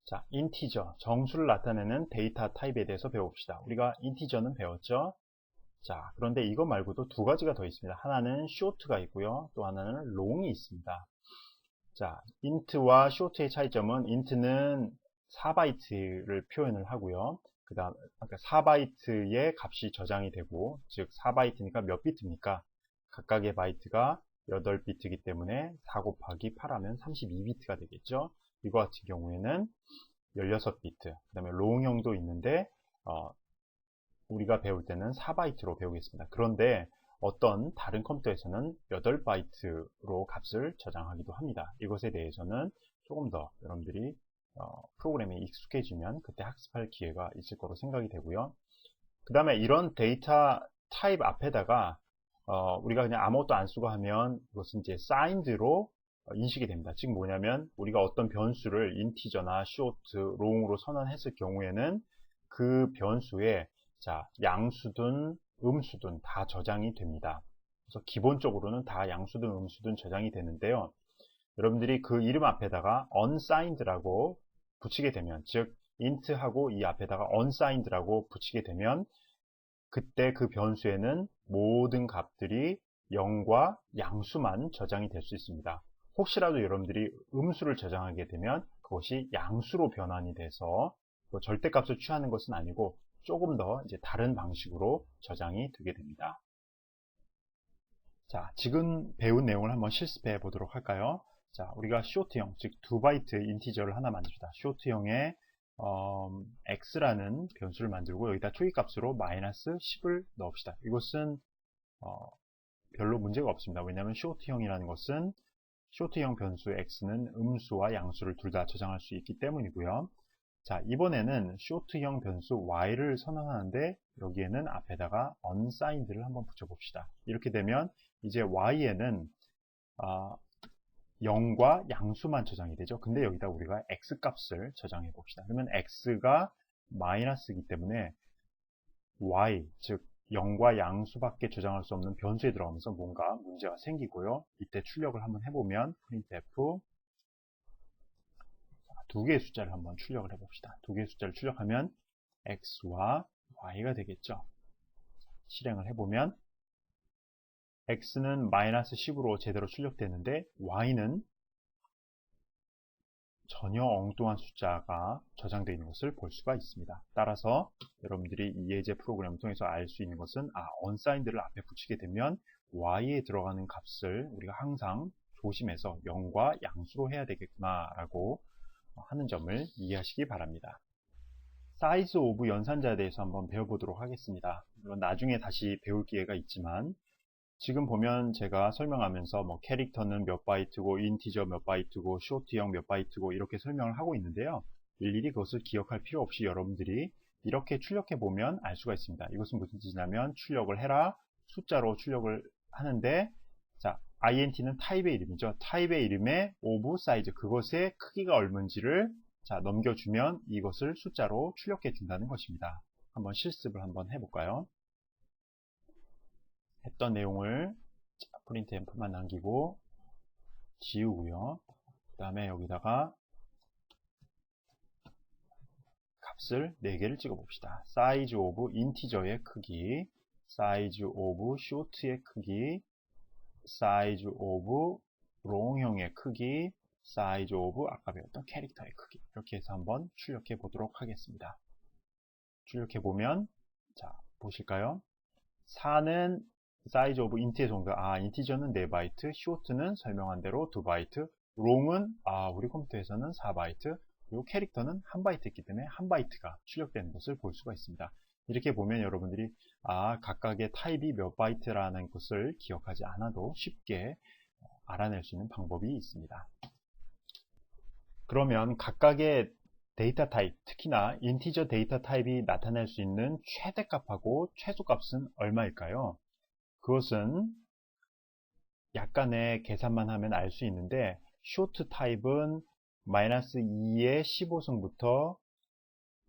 자, 인티저, 정수를 나타내는 데이터 타입에 대해서 배워봅시다. 우리가 인티저는 배웠죠? 자, 그런데 이거 말고도 두 가지가 더 있습니다. 하나는 short가 있고요. 또 하나는 long이 있습니다. 자, int와 short의 차이점은 int는 4바이트를 표현을 하고요. 그 다음, 4바이트의 값이 저장이 되고, 즉 4바이트니까 몇 비트입니까? 각각의 바이트가 8비트이기 때문에 4 곱하기 8하면 32비트가 되겠죠. 이거 같은 경우에는 16비트, 그 다음에 롱형도 있는데 우리가 배울 때는 4바이트로 배우겠습니다. 그런데 어떤 다른 컴퓨터에서는 8바이트로 값을 저장하기도 합니다. 이것에 대해서는 조금 더 여러분들이 프로그램에 익숙해지면 그때 학습할 기회가 있을 거로 생각이 되고요. 그 다음에 이런 데이터 타입 앞에다가 우리가 그냥 아무것도 안 쓰고 하면 이것은 이제 signed로 인식이 됩니다. 즉 뭐냐면 우리가 어떤 변수를 인티저나 short, long으로 선언했을 경우에는 그 변수에 자, 양수든 음수든 다 저장이 됩니다. 그래서 기본적으로는 다 양수든 음수든 저장이 되는데요. 여러분들이 그 이름 앞에다가 unsigned라고 붙이게 되면, 즉 int하고 이 앞에다가 unsigned라고 붙이게 되면 그때 그 변수에는 모든 값들이 0과 양수만 저장이 될 수 있습니다. 혹시라도 여러분들이 음수를 저장하게 되면 그것이 양수로 변환이 돼서 절대값을 취하는 것은 아니고 조금 더 이제 다른 방식으로 저장이 되게 됩니다. 자, 지금 배운 내용을 한번 실습해 보도록 할까요? 자, 우리가 short형, 즉 2바이트 인티저를 하나 만듭시다. short형에 x라는 변수를 만들고 여기다 초기값으로 마이너스 10을 넣읍시다. 이것은 별로 문제가 없습니다. 왜냐하면 short형이라는 것은 short형 변수 x는 음수와 양수를 둘 다 저장할 수 있기 때문이고요. 자, 이번에는 short형 변수 y를 선언하는데 여기에는 앞에다가 unsigned를 한번 붙여봅시다. 이렇게 되면 이제 y에는 0과 양수만 저장이 되죠. 근데 여기다 우리가 x값을 저장해 봅시다. 그러면 x가 마이너스이기 때문에 y, 즉 0과 양수밖에 저장할 수 없는 변수에 들어가면서 뭔가 문제가 생기고요. 이때 출력을 한번 해보면 printf 두 개의 숫자를 한번 출력을 해봅시다. 두 개의 숫자를 출력하면 x와 y가 되겠죠. 실행을 해보면 x는 마이너스 10으로 제대로 출력되는데 y는 전혀 엉뚱한 숫자가 저장되어 있는 것을 볼 수가 있습니다. 따라서 여러분들이 이 예제 프로그램을 통해서 알 수 있는 것은 unsigned를 앞에 붙이게 되면 y에 들어가는 값을 우리가 항상 조심해서 0과 양수로 해야 되겠구나 라고 하는 점을 이해하시기 바랍니다. 사이즈 오브 연산자에 대해서 한번 배워보도록 하겠습니다. 물론 나중에 다시 배울 기회가 있지만 지금 보면 제가 설명하면서 뭐 캐릭터는 몇 바이트고 인티저 몇 바이트고 short형 몇 바이트고 이렇게 설명을 하고 있는데요. 일일이 그것을 기억할 필요 없이 여러분들이 이렇게 출력해 보면 알 수가 있습니다. 이것은 무슨 뜻이냐면 출력을 해라 숫자로 출력을 하는데 자 int는 타입의 이름이죠. 타입의 이름에 of size 그것의 크기가 얼마인지를 자 넘겨주면 이것을 숫자로 출력해 준다는 것입니다. 한번 실습을 한번 해볼까요? 했던 내용을 printf만 남기고 지우고요. 그 다음에 여기다가 값을 4개를 찍어 봅시다. size of integer의 크기, size of short의 크기, size of long형의 크기, size of 아까 배웠던 캐릭터의 크기 이렇게 해서 한번 출력해 보도록 하겠습니다. 출력해 보면 자 보실까요? 4는 size of int의 종류가 인티저는 4바이트, short는 설명한 대로 2바이트, long은 우리 컴퓨터에서는 4바이트, 그리고 캐릭터는 1바이트이기 때문에 1바이트가 출력되는 것을 볼 수가 있습니다. 이렇게 보면 여러분들이 각각의 타입이 몇 바이트라는 것을 기억하지 않아도 쉽게 알아낼 수 있는 방법이 있습니다. 그러면 각각의 데이터 타입, 특히나 인티저 데이터 타입이 나타낼 수 있는 최대값하고 최소값은 얼마일까요? 그것은 약간의 계산만 하면 알 수 있는데 short 타입은 마이너스 2의 15승부터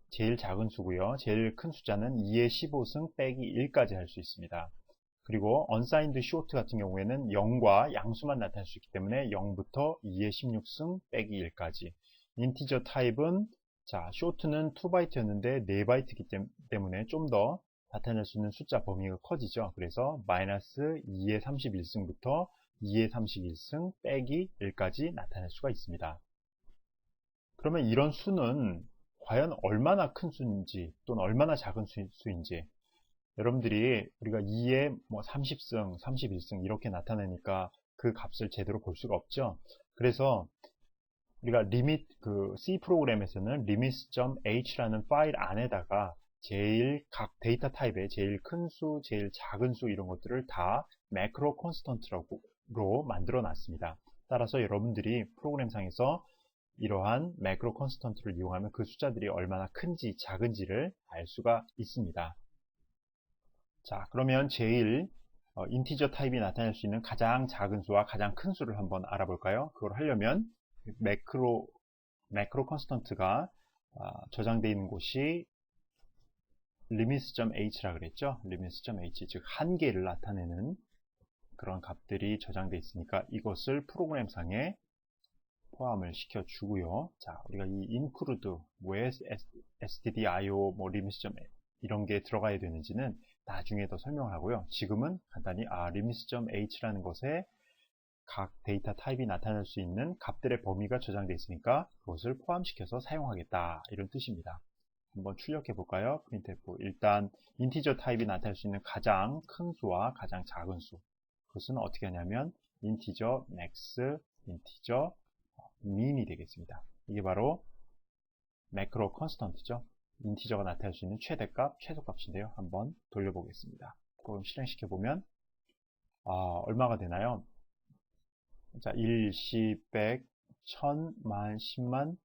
제일 작은 수고요. 제일 큰 숫자는 2의 15승 빼기 1까지 할 수 있습니다. 그리고 unsigned short 같은 경우에는 0과 양수만 나타낼 수 있기 때문에 0부터 2의 16승 빼기 1까지 인티저 타입은 자, short는 2바이트였는데 4바이트이기 때문에 좀 더 나타낼 수 있는 숫자 범위가 커지죠. 그래서 마이너스 2의 31승부터 2의 31승 빼기 1까지 나타낼 수가 있습니다. 그러면 이런 수는 과연 얼마나 큰 수인지 또는 얼마나 작은 수인지, 여러분들이 우리가 2의 뭐 30승, 31승 이렇게 나타내니까 그 값을 제대로 볼 수가 없죠. 그래서 우리가 리밋, C 프로그램에서는 limits.h라는 파일 안에다가 각 데이터 타입의 제일 큰 수, 제일 작은 수 이런 것들을 다 매크로 콘스턴트로 만들어 놨습니다. 따라서 여러분들이 프로그램상에서 이러한 매크로 콘스턴트를 이용하면 그 숫자들이 얼마나 큰지 작은지를 알 수가 있습니다. 자, 그러면 제일 인티저 타입이 나타낼 수 있는 가장 작은 수와 가장 큰 수를 한번 알아볼까요? 그걸 하려면 매크로 콘스턴트가 저장되어 있는 곳이 limits.h라 그랬죠? limits.h, 즉 한계를 나타내는 그런 값들이 저장되어 있으니까 이것을 프로그램상에 포함을 시켜 주고요. 자, 우리가 이 include, 왜 stdio, limits. 이런 게 들어가야 되는지는 나중에 더 설명을 하고요. 지금은 간단히 limits.h라는 것에 각 데이터 타입이 나타낼 수 있는 값들의 범위가 저장되어 있으니까 그것을 포함시켜서 사용하겠다, 이런 뜻입니다. 한번 출력해 볼까요? printf. 일단 인티저 타입이 나타낼 수 있는 가장 큰 수와 가장 작은 수, 그것은 어떻게 하냐면 인티저 max, 인티저 min이 되겠습니다. 이게 바로 매크로 컨스턴트죠. 인티저가 나타낼 수 있는 최대값, 최소값인데요. 한번 돌려보겠습니다. 그럼 실행시켜 보면 얼마가 되나요? 자, 1, 10, 100, 1000, 만, 10만,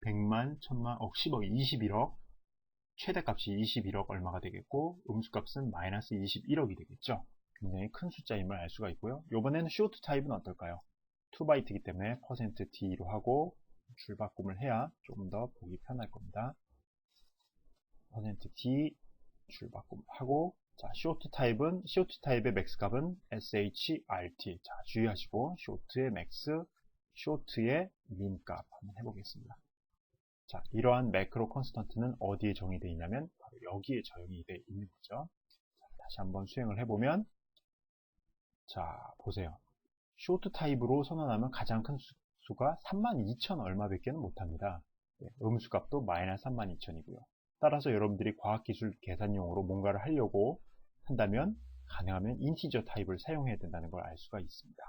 100만, 1000만, 10억, 21억. 최대값이 21억 얼마가 되겠고, 음수값은 마이너스 21억이 되겠죠. 굉장히 큰 숫자임을 알 수가 있고요. 이번에는 short 타입은 어떨까요? 2바이트이기 때문에 %t로 하고 줄바꿈을 해야 조금 더 보기 편할 겁니다. %t 줄바꿈 하고, 자, short 타입의 맥스 값은 shrt. 자, 주의하시고 short의 맥스, short의 min 값 한번 해보겠습니다. 자, 이러한 매크로 컨스턴트는 어디에 정의되어 있냐면 바로 여기에 정의되어 있는 거죠. 자, 다시 한번 수행을 해보면, 자, 보세요. 쇼트 타입으로 선언하면 가장 큰 수가 32,000 얼마밖에 못합니다. 음수값도 마이너스 32,000이고요. 따라서 여러분들이 과학기술 계산용으로 뭔가를 하려고 한다면 가능하면 인티저 타입을 사용해야 된다는 걸 알 수가 있습니다.